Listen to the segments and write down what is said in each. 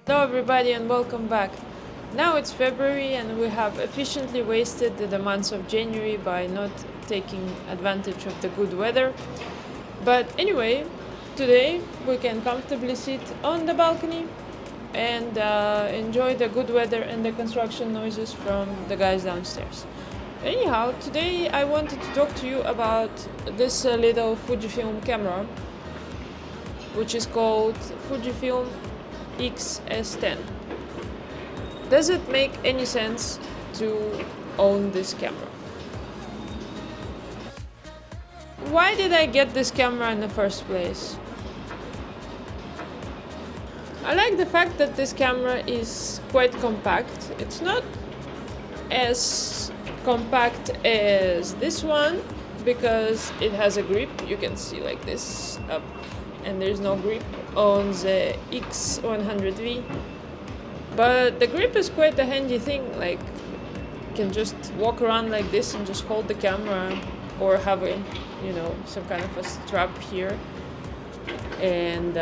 Hello everybody and welcome back. Now it's February and we have efficiently wasted the months of January by not taking advantage of the good weather. But anyway, today we can comfortably sit on the balcony and enjoy the good weather and the construction noises from the guys downstairs. Anyhow, today I wanted to talk to you about this little Fujifilm camera, which is called Fujifilm X-S10. Does it make any sense to own this camera? Why did I get this camera in the first place? I like the fact that this camera is quite compact. It's not as compact as this one because it has a grip. You can see like this up, and there's no grip on the X100V. But the grip is quite a handy thing. Like, you can just walk around like this and just hold the camera, or have a, some kind of a strap here, and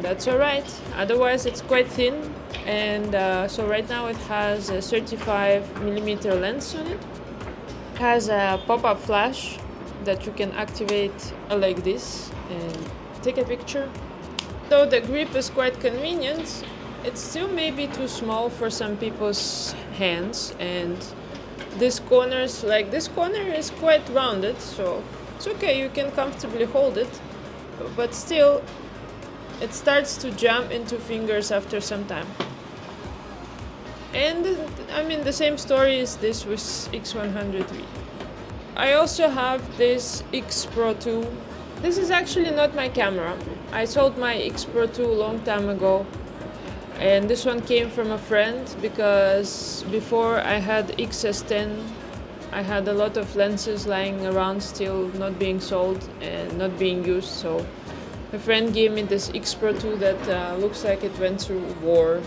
that's alright. Otherwise, it's quite thin, and so right now it has a 35mm lens on it. It has a pop-up flash that you can activate like this and take a picture. Though the grip is quite convenient, it's still maybe too small for some people's hands, and this corner is quite rounded, so it's okay, you can comfortably hold it, but still it starts to jam into fingers after some time. And the same story is this with X100V. I also have this X Pro 2. This is actually not my camera. I sold my X Pro 2 a long time ago, and this one came from a friend because before I had X-S10, I had a lot of lenses lying around still not being sold and not being used, so a friend gave me this X Pro 2 that looks like it went through war,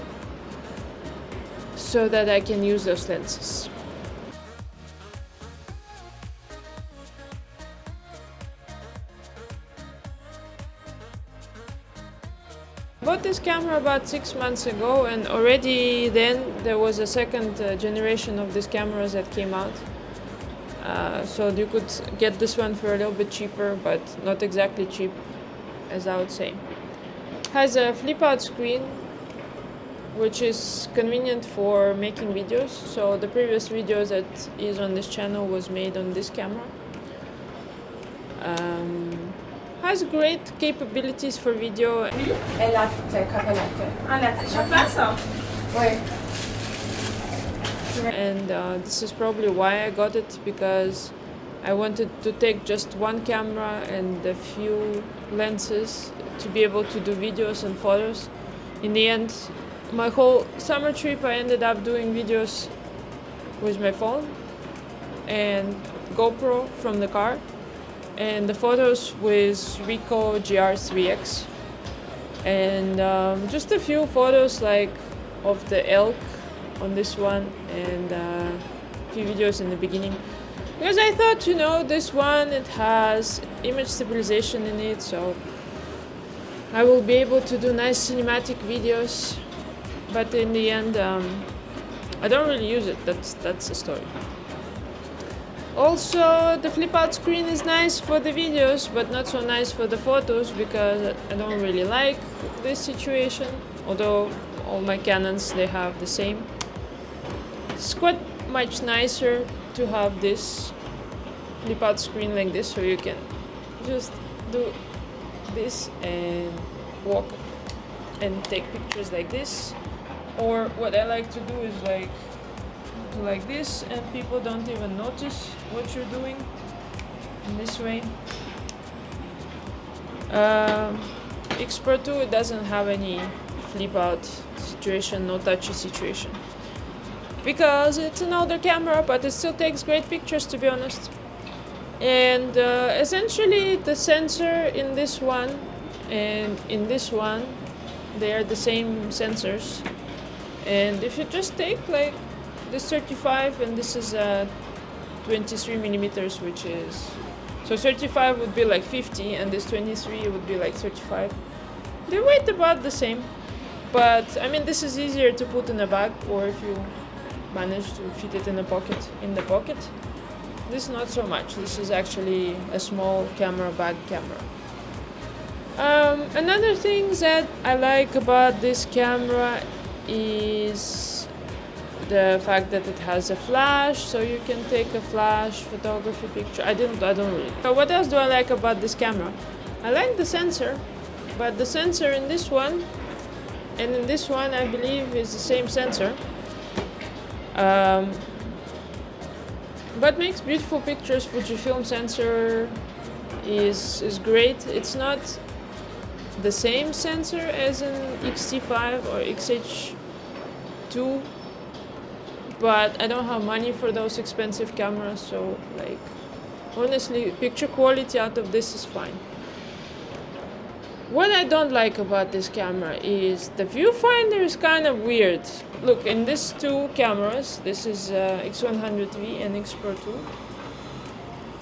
so that I can use those lenses. I bought this camera about 6 months ago, and already then there was a second generation of these cameras that came out. So you could get this one for a little bit cheaper, but not exactly cheap, as I would say. It has a flip-out screen, which is convenient for making videos. So the previous videos that is on this channel was made on this camera. Has great capabilities for video. Et la petite coconut. Ah, la petite chocolat, ça? Oui. And this is probably why I got it, because I wanted to take just one camera and a few lenses to be able to do videos and photos. In the end, my whole summer trip I ended up doing videos with my phone and GoPro from the car, and the photos with Ricoh GR3X, and just a few photos like of the elk on this one, and a few videos in the beginning, because I thought, this one, it has image stabilization in it, so I will be able to do nice cinematic videos. But in the end, I don't really use it. That's the story. Also, the flip-out screen is nice for the videos, but not so nice for the photos, because I don't really like this situation, although all my Canons, they have the same. It's quite much nicer to have this flip-out screen like this, so you can just do this and walk and take pictures like this. Or what I like to do is like this, and people don't even notice what you're doing in this way. X Pro 2, it doesn't have any flip out situation, no touchy situation, because it's an older camera, but it still takes great pictures, to be honest. And essentially the sensor in this one and in this one, they are the same sensors. And if you just take like this 35, and this is 23mm, which is, so 35 would be like 50, and this 23 would be like 35. They weigh about the same. But I mean, this is easier to put in a bag, or if you manage to fit it in the pocket. This is not so much. This is actually a small camera, bag camera. Another thing that I like about this camera is the fact that it has a flash, so you can take a flash photography picture. I don't really. So what else do I like about this camera? I like the sensor, but the sensor in this one and in this one, I believe, is the same sensor. But makes beautiful pictures. Fujifilm sensor is great. It's not the same sensor as an X-T5 or X-H2, but I don't have money for those expensive cameras, so like honestly, picture quality out of this is fine. What I don't like about this camera is the viewfinder is kind of weird. Look, in these two cameras, this is X100V and X Pro 2.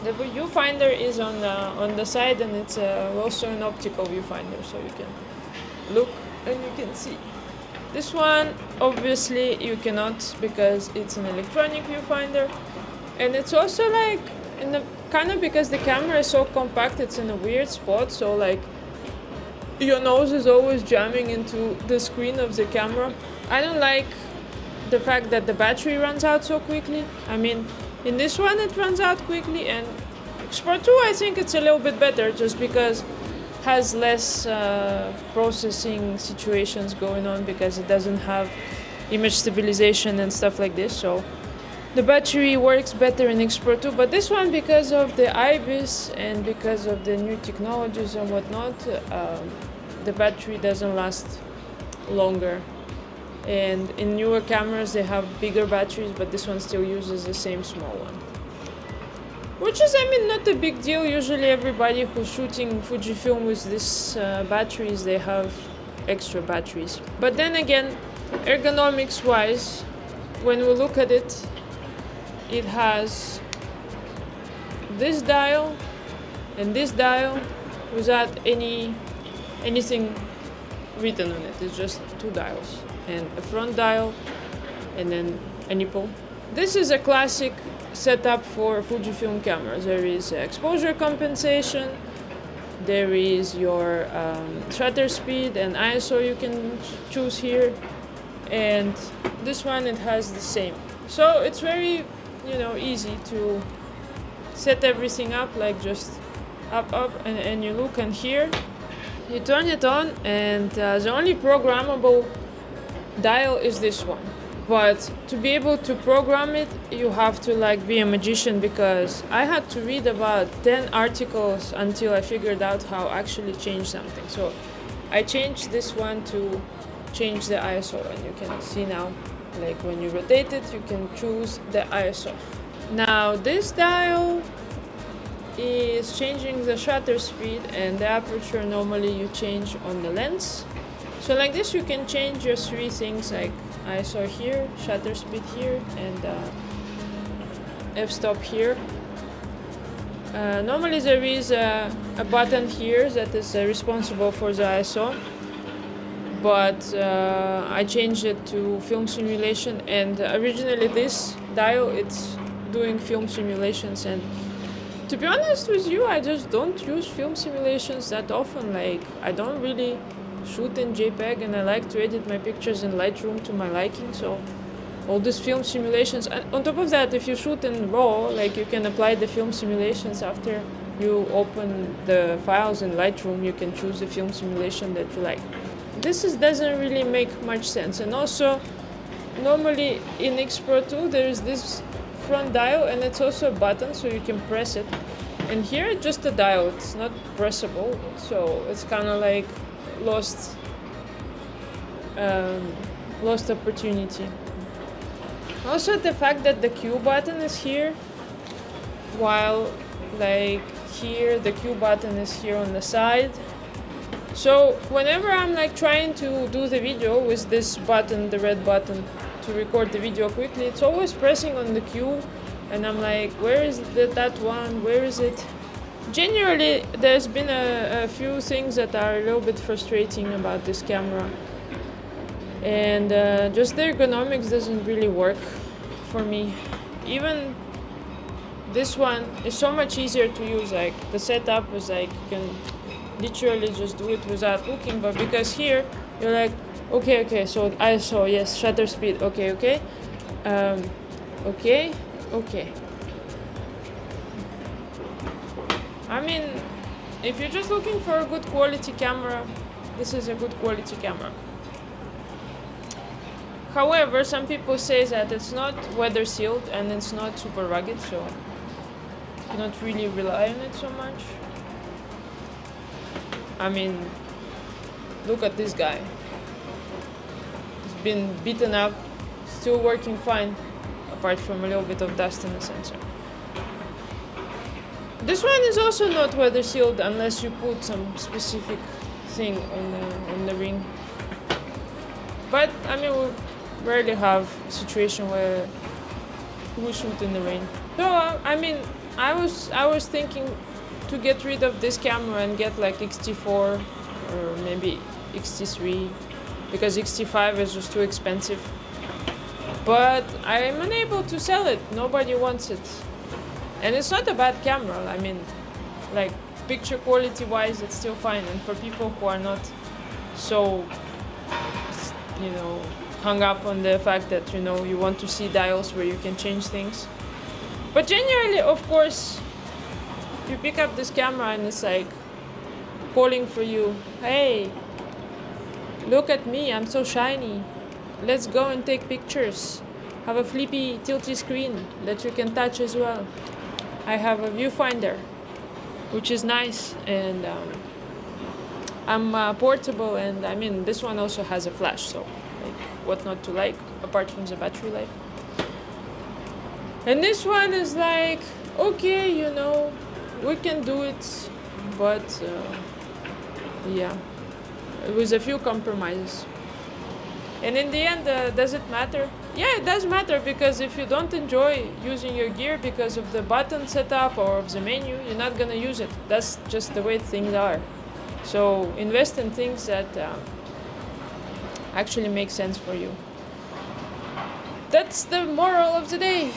The viewfinder is on the side, and it's also an optical viewfinder, so you can look and you can see. This one, obviously, you cannot because it's an electronic viewfinder, and it's also like kind of because the camera is so compact, it's in a weird spot, so like your nose is always jamming into the screen of the camera. I don't like the fact that the battery runs out so quickly. I mean, in this one it runs out quickly, and X Pro 2 I think it's a little bit better just because it has less processing situations going on because it doesn't have image stabilization and stuff like this. So the battery works better in X Pro 2, but this one, because of the IBIS and because of the new technologies and whatnot, the battery doesn't last longer. And in newer cameras they have bigger batteries, but this one still uses the same small one. Which is, I mean, not a big deal. Usually everybody who's shooting Fujifilm with this batteries, they have extra batteries. But then again, ergonomics wise, when we look at it, it has this dial and this dial without anything written on it. It's just two dials and a front dial and then a nipple. This is a classic setup for Fujifilm cameras. There is exposure compensation, there is your shutter speed and ISO you can choose here, and this one it has the same. So it's very easy to set everything up, like just up, and you look, and here you turn it on, and the only programmable dial is this one. But to be able to program it, you have to be a magician, because I had to read about 10 articles until I figured out how actually change something. So I changed this one to change the ISO, and you can see now, like when you rotate it, you can choose the ISO. Now this dial is changing the shutter speed, and the aperture normally you change on the lens. So like this you can change your three things, like ISO here, shutter speed here, and f-stop here. Normally there is a button here that is responsible for the ISO, but I changed it to film simulation, and originally this dial, it's doing film simulations, and to be honest with you, I just don't use film simulations that often. Like, I don't really shoot in JPEG, and I like to edit my pictures in Lightroom to my liking, so all these film simulations. And on top of that, if you shoot in RAW, like, you can apply the film simulations after you open the files in Lightroom. You can choose the film simulation that you like. This doesn't really make much sense. And also, normally in X Pro 2 there is this front dial, and it's also a button, so you can press it. And here it's just a dial, it's not pressable, so it's kind of like lost opportunity. Also, the fact that the Q button is here, while like here the Q button is here on the side. So whenever I'm like trying to do the video with this button, the red button, to record the video quickly, it's always pressing on the Q, and I'm like, where is that one? Where is it? Generally, there's been a few things that are a little bit frustrating about this camera. and just the ergonomics doesn't really work for me. Even this one is so much easier to use. Like the setup is like you can literally just do it without looking, but because here you're like, okay, so ISO, yes, shutter speed, okay, okay. I mean, if you're just looking for a good quality camera, this is a good quality camera. However, some people say that it's not weather sealed and it's not super rugged, so you cannot really rely on it so much. I mean, look at this guy. He's been beaten up, still working fine, apart from a little bit of dust in the sensor. This one is also not weather sealed unless you put some specific thing on the ring. But I mean, we rarely have a situation where we shoot in the rain. So I mean, I was thinking to get rid of this camera and get like X-T4 or maybe X-T3, because X-T5 is just too expensive. But I'm unable to sell it. Nobody wants it. And it's not a bad camera. I mean, like picture quality wise, it's still fine. And for people who are not so, hung up on the fact that, you want to see dials where you can change things. But generally, of course, you pick up this camera and it's like calling for you. Hey, look at me, I'm so shiny. Let's go and take pictures. Have a flippy, tilty screen that you can touch as well. I have a viewfinder, which is nice, and I'm portable, and I mean, this one also has a flash, so like, what not to like, apart from the battery life. And this one is like, okay, we can do it, but yeah, with a few compromises. And in the end, does it matter? Yeah, it does matter, because if you don't enjoy using your gear because of the button setup or of the menu, you're not gonna use it. That's just the way things are. So invest in things that actually make sense for you. That's the moral of the day.